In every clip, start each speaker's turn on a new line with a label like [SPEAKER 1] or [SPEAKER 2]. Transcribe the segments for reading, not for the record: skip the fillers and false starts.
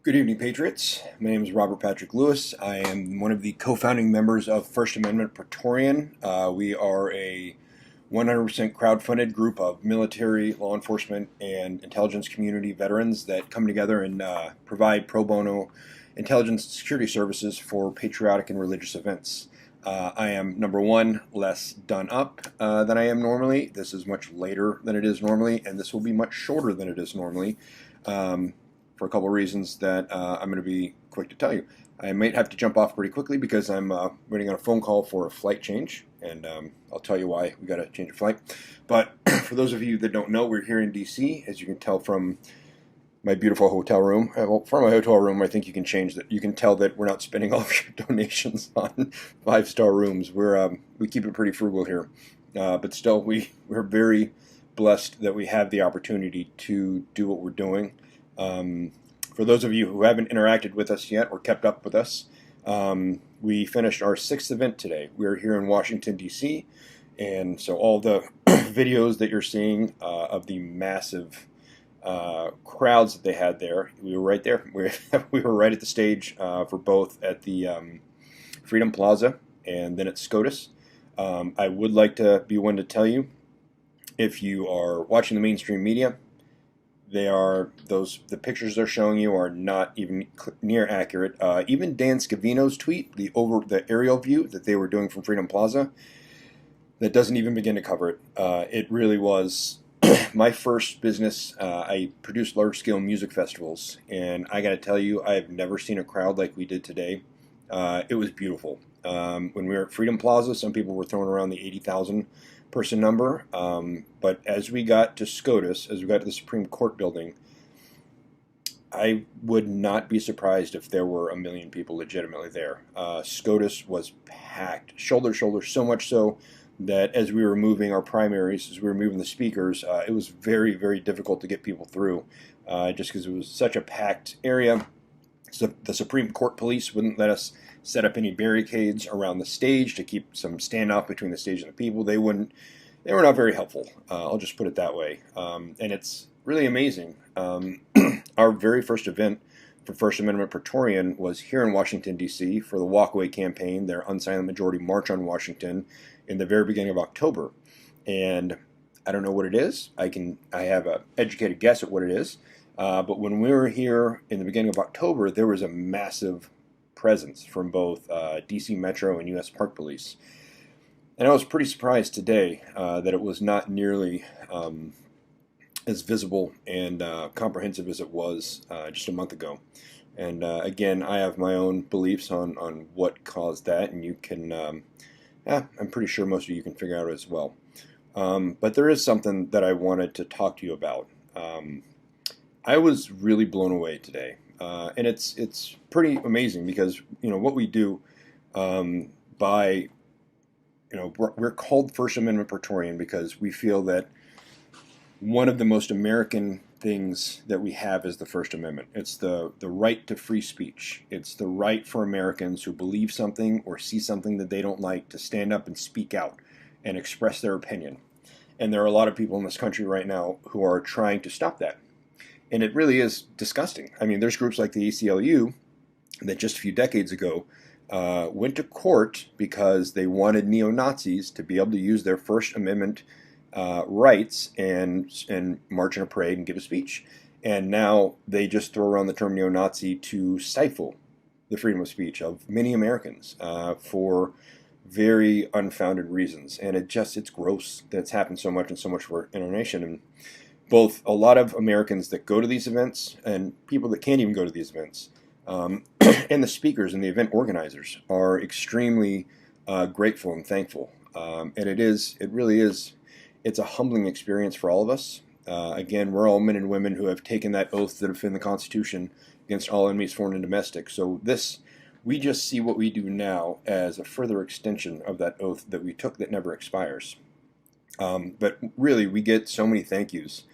[SPEAKER 1] Good evening, Patriots. My name is Robert Patrick Lewis. I am one of the co-founding members of First Amendment Praetorian. We are a 100% crowd-funded group of military, law enforcement, and intelligence community veterans that come together and provide pro bono intelligence and security services for patriotic and religious events. I am, number one, less done up than I am normally. This is much later than it is normally, and this will be much shorter than it is normally. For a couple of reasons that I'm going to be quick to tell you. I might have to jump off pretty quickly because I'm waiting on a phone call for a flight change, and I'll tell you why we got to change a flight. But for those of you that don't know, we're here in D.C., as you can tell from my beautiful hotel room. Well, from my hotel room, I think you can change that. You can tell that we're not spending all of your donations on five-star rooms. We keep it pretty frugal here, but still, we're very blessed that we have the opportunity to do what we're doing. For those of you who haven't interacted with us yet or kept up with us, we finished our 6th event today. We're here in Washington, D.C., and so all the videos that you're seeing of the massive crowds that they had there, we were right there. We were right at the stage for both at the Freedom Plaza and then at SCOTUS. I would like to be one to tell you, if you are watching the mainstream media, the pictures they're showing you are not even near accurate. Even Dan Scavino's tweet, the aerial view that they were doing from Freedom Plaza, that doesn't even begin to cover it. It really was my first business. I produced large-scale music festivals, and I got to tell you, I've never seen a crowd like we did today. It was beautiful. When we were at Freedom Plaza, some people were throwing around the 80,000 person number, but as we got to SCOTUS, as we got to the Supreme Court building, I would not be surprised if there were 1 million people legitimately there. SCOTUS was packed, shoulder to shoulder, so much so that as we were moving our primaries, as we were moving the speakers, it was very, very difficult to get people through, just because it was such a packed area. So the Supreme Court police wouldn't let us set up any barricades around the stage to keep some standoff between the stage and the people. They were not very helpful. I'll just put it that way. And it's really amazing. Our very first event for First Amendment Praetorian was here in Washington, D.C. for the Walkaway campaign, their Unsilent Majority March on Washington in the very beginning of October. And I don't know what it is. I have an educated guess at what it is. But when we were here in the beginning of October, there was a massive presence from both D.C. Metro and U.S. Park Police. And I was pretty surprised today that it was not nearly as visible and comprehensive as it was just a month ago. And again, I have my own beliefs on what caused that, and you can, I'm pretty sure most of you can figure out as well. But there is something that I wanted to talk to you about. I was really blown away today, and it's pretty amazing because what we do by we're called First Amendment Praetorian because we feel that one of the most American things that we have is the First Amendment. It's the right to free speech. It's the right for Americans who believe something or see something that they don't like to stand up and speak out and express their opinion. And there are a lot of people in this country right now who are trying to stop that. And it really is disgusting. I mean, there's groups like the ACLU that just a few decades ago went to court because they wanted neo-Nazis to be able to use their First Amendment rights and march in a parade and give a speech. And now they just throw around the term neo-Nazi to stifle the freedom of speech of many Americans for very unfounded reasons. And it's gross that it's happened so much and so much in our nation. And both a lot of Americans that go to these events and people that can't even go to these events, and the speakers and the event organizers are extremely grateful and thankful. And it's a humbling experience for all of us. Again, we're all men and women who have taken that oath to defend the Constitution against all enemies, foreign and domestic. So we just see what we do now as a further extension of that oath that we took that never expires. But really, we get so many thank yous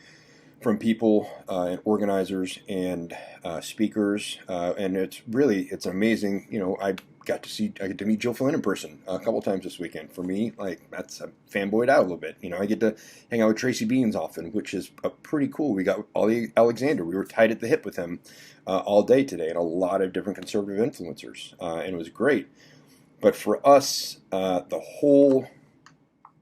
[SPEAKER 1] from people and organizers and speakers, and it's amazing. I I get to meet Jill Flynn in person a couple times this weekend. For me, like, that's a fanboyed out a little bit. You know, I get to hang out with Tracy Beans often, which is pretty cool. We got Ollie Alexander. We were tied at the hip with him all day today, and a lot of different conservative influencers, and it was great. But for us, the whole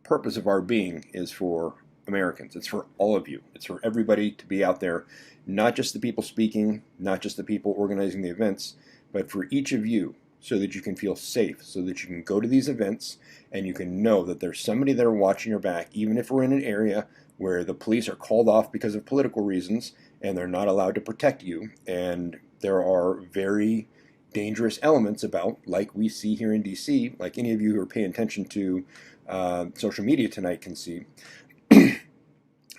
[SPEAKER 1] purpose of our being is for Americans. It's for all of you. It's for everybody to be out there, not just the people speaking, not just the people organizing the events, but for each of you, so that you can feel safe, so that you can go to these events and you can know that there's somebody there watching your back, even if we're in an area where the police are called off because of political reasons and they're not allowed to protect you. And there are very dangerous elements about, like we see here in DC, like any of you who are paying attention to social media tonight can see,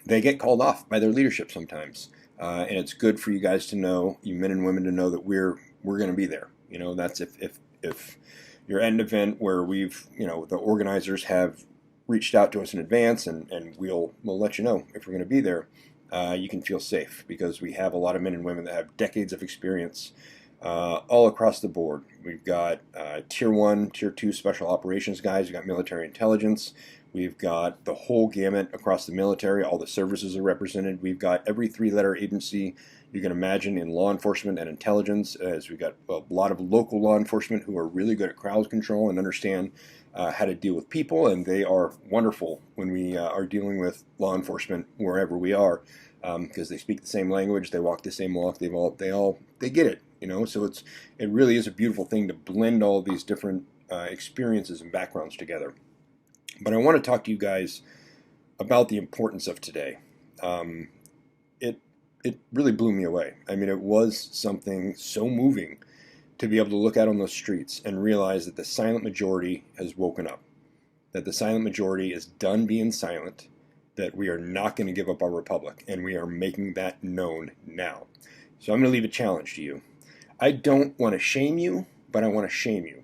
[SPEAKER 1] they get called off by their leadership sometimes. And it's good for you guys to know, you men and women to know that we're going to be there. You know, that's if you're at an event where we've, you know, the organizers have reached out to us in advance, and we'll let you know if we're going to be there. You can feel safe because we have a lot of men and women that have decades of experience all across the board. We've got Tier 1, Tier 2 special operations guys. We've got military intelligence. We've got the whole gamut across the military. All the services are represented. We've got every three-letter agency you can imagine in law enforcement and intelligence, as we've got a lot of local law enforcement who are really good at crowd control and understand how to deal with people, and they are wonderful when we are dealing with law enforcement wherever we are, because they speak the same language, they walk the same walk, they get it, you know. So it really is a beautiful thing to blend all these different experiences and backgrounds together. But I want to talk to you guys about the importance of today. It really blew me away. I mean, it was something so moving to be able to look out on those streets and realize that the silent majority has woken up, that the silent majority is done being silent, that we are not going to give up our republic, and we are making that known now. So I'm going to leave a challenge to you. I don't want to shame you, but I want to shame you.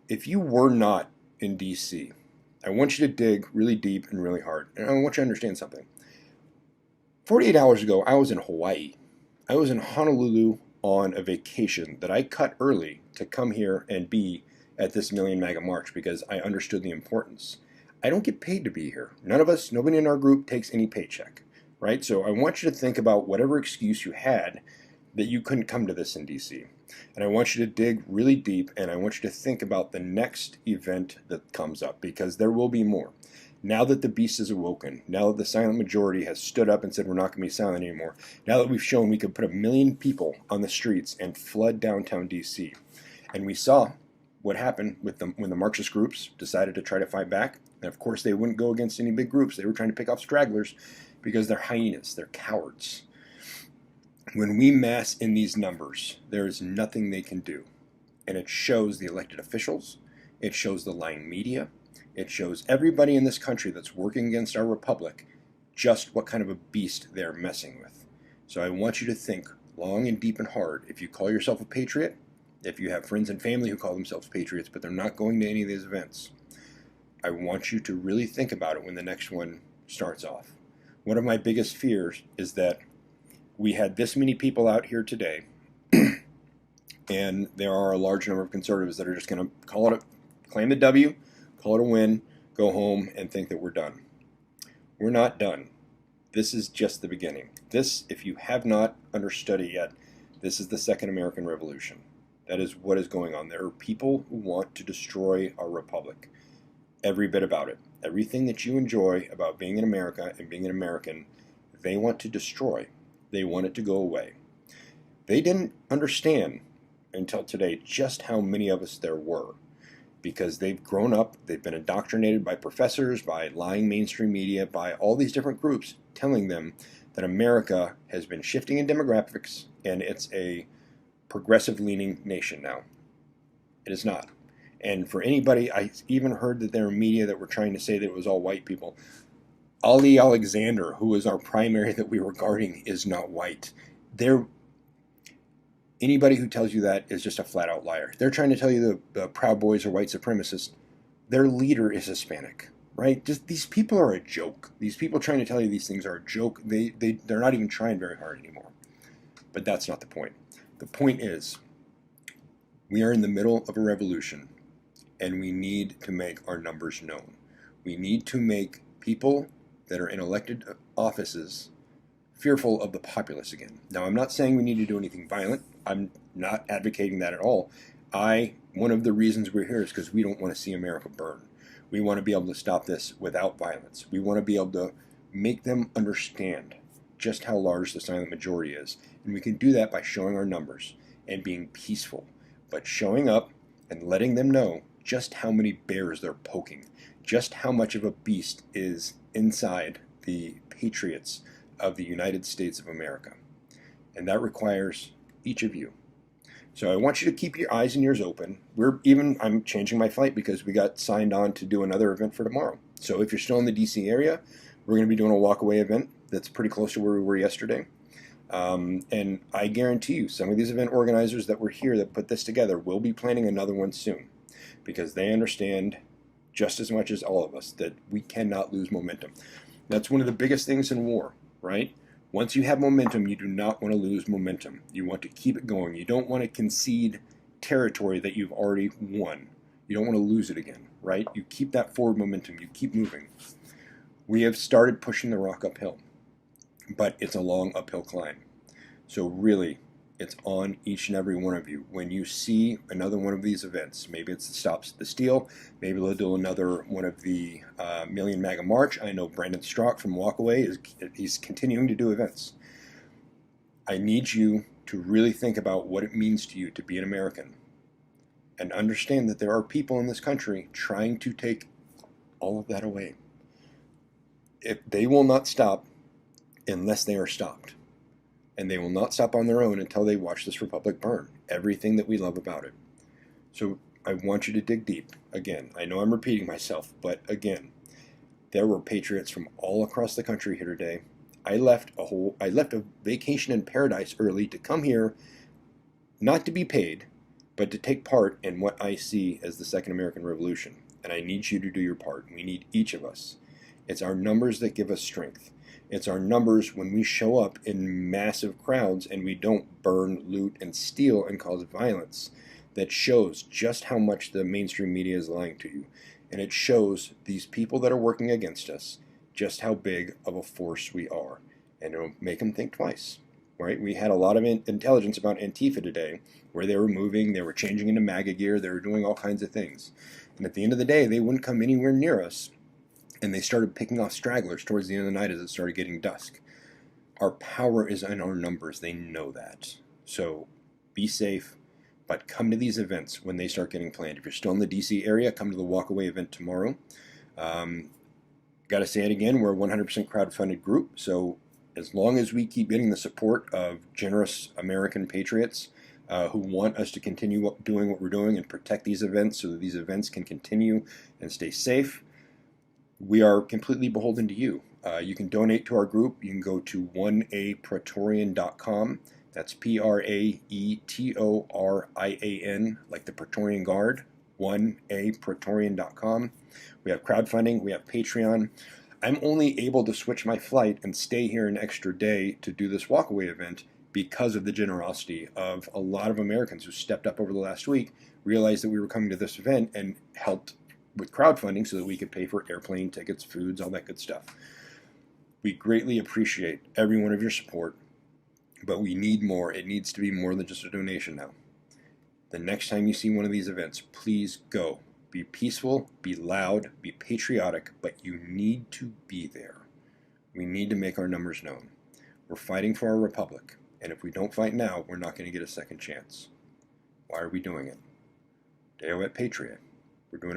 [SPEAKER 1] If you were not in DC, I want you to dig really deep and really hard. And I want you to understand something. 48 hours ago, I was in Hawaii. I was in Honolulu on a vacation that I cut early to come here and be at this Million MAGA March because I understood the importance. I don't get paid to be here. None of us, nobody in our group takes any paycheck, right? So I want you to think about whatever excuse you had that you couldn't come to this in DC. And I want you to dig really deep, and I want you to think about the next event that comes up, because there will be more. Now that the beast is awoken, now that the silent majority has stood up and said we're not going to be silent anymore, now that we've shown we could put 1 million people on the streets and flood downtown DC, and we saw what happened with when the Marxist groups decided to try to fight back, and of course they wouldn't go against any big groups. They were trying to pick off stragglers because they're hyenas, they're cowards. When we mass in these numbers, there is nothing they can do. And it shows the elected officials, it shows the lying media, it shows everybody in this country that's working against our republic just what kind of a beast they're messing with. So I want you to think long and deep and hard. If you call yourself a patriot, if you have friends and family who call themselves patriots but they're not going to any of these events, I want you to really think about it when the next one starts off. One of my biggest fears is that we had this many people out here today, and there are a large number of conservatives that are just going to claim the W, call it a win, go home, and think that we're done. We're not done. This is just the beginning. This, if you have not understood it yet, this is the Second American Revolution. That is what is going on. There are people who want to destroy our republic. Every bit about it. Everything that you enjoy about being in America and being an American, they want to destroy. They want it to go away. They didn't understand until today just how many of us there were, because they've grown up, they've been indoctrinated by professors, by lying mainstream media, by all these different groups telling them that America has been shifting in demographics and it's a progressive-leaning nation now. It is not. And for anybody, I even heard that there were media that were trying to say that it was all white people. Ollie Alexander, who is our primary that we were guarding, is not white. Anybody who tells you that is just a flat-out liar. They're trying to tell you the Proud Boys are white supremacists. Their leader is Hispanic, right? Just these people are a joke. These people trying to tell you these things are a joke. They're not even trying very hard anymore. But that's not the point. The point is, We are in the middle of a revolution, and we need to make our numbers known. We need to make people that are in elected offices fearful of the populace again. Now, I'm not saying we need to do anything violent. I'm not advocating that at all. One of the reasons we're here is because we don't want to see America burn. We want to be able to stop this without violence. We want to be able to make them understand just how large the silent majority is. And we can do that by showing our numbers and being peaceful, but showing up and letting them know just how many bears they're poking, just how much of a beast is inside the Patriots of the United States of America. And that requires each of you. So I want you to keep your eyes and ears open. I'm changing my flight because we got signed on to do another event for tomorrow. So if you're still in the DC area, we're going to be doing a walkaway event that's pretty close to where we were yesterday. And I guarantee you, some of these event organizers that were here that put this together will be planning another one soon, because they understand just as much as all of us that we cannot lose momentum. That's one of the biggest things in war, right? Once you have momentum, you do not want to lose momentum. You want to keep it going. You don't want to concede territory that you've already won. You don't want to lose it again, right? You keep that forward momentum. You keep moving. We have started pushing the rock uphill, but it's a long uphill climb. So really, it's on each and every one of you. When you see another one of these events, maybe it's the Stops the Steal, maybe they'll do another one of the Million MAGA March. I know Brandon Strzok from Walkaway, he's continuing to do events. I need you to really think about what it means to you to be an American and understand that there are people in this country trying to take all of that away. If they will not stop unless they are stopped. And they will not stop on their own until they watch this republic burn. Everything that we love about it. So I want you to dig deep. Again, I know I'm repeating myself, but again, there were patriots from all across the country here today. I left a vacation in paradise early to come here, not to be paid, but to take part in what I see as the Second American Revolution. And I need you to do your part. We need each of us. It's our numbers that give us strength. It's our numbers when we show up in massive crowds and we don't burn, loot, and steal and cause violence that shows just how much the mainstream media is lying to you. And it shows these people that are working against us just how big of a force we are. And it'll make them think twice, right? We had a lot of intelligence about Antifa today, where they were moving, they were changing into MAGA gear, they were doing all kinds of things. And at the end of the day, they wouldn't come anywhere near us. And they started picking off stragglers towards the end of the night as it started getting dusk. Our power is in our numbers. They know that. So be safe, but come to these events when they start getting planned. If you're still in the DC area, come to the Walkaway event tomorrow. Got to say it again, we're a 100% crowdfunded group. So as long as we keep getting the support of generous American patriots who want us to continue doing what we're doing and protect these events so that these events can continue and stay safe, we are completely beholden to you. You can donate to our group. You can go to 1apraetorian.com. That's Praetorian, like the Praetorian Guard, 1apraetorian.com. We have crowdfunding. We have Patreon. I'm only able to switch my flight and stay here an extra day to do this walkaway event because of the generosity of a lot of Americans who stepped up over the last week, realized that we were coming to this event, and helped with crowdfunding so that we could pay for airplane tickets, foods, all that good stuff. We greatly appreciate every one of your support, but we need more. It needs to be more than just a donation now. The next time you see one of these events, please go. Be peaceful, be loud, be patriotic, but you need to be there. We need to make our numbers known. We're fighting for our republic, and if we don't fight now, we're not going to get a second chance. Why are we doing it? Deo et Patria. We're doing it